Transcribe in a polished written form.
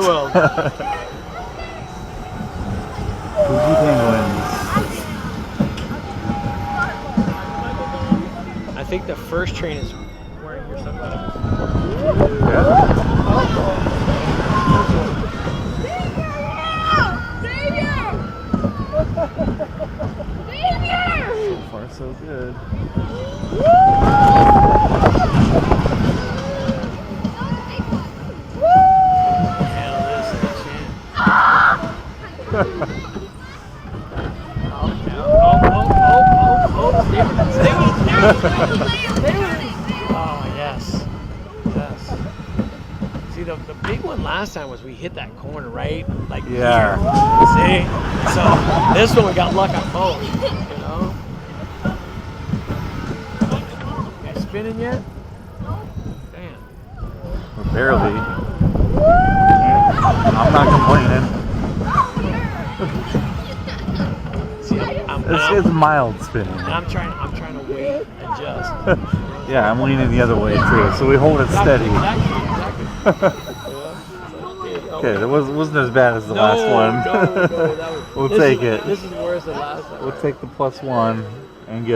World. Poogee penguins. I think the first train is wearing your sunglasses. So far, so good. Hell, this is a chance. Stay with it. Oh, yes. Yes. See, the big one last time was we hit that corner, right? Like, Yeah. here. See? So, this one we got luck on both, you know? You guys spinning yet? Damn. We're barely. I'm not complaining. See, It's mild spinning. I'm trying to wait and adjust. Yeah, I'm leaning the other way too, so we hold it steady. Exactly. Okay, that wasn't as bad as the last one. No, that was, We'll take it. This is worse than last time. We'll take the +1 and go.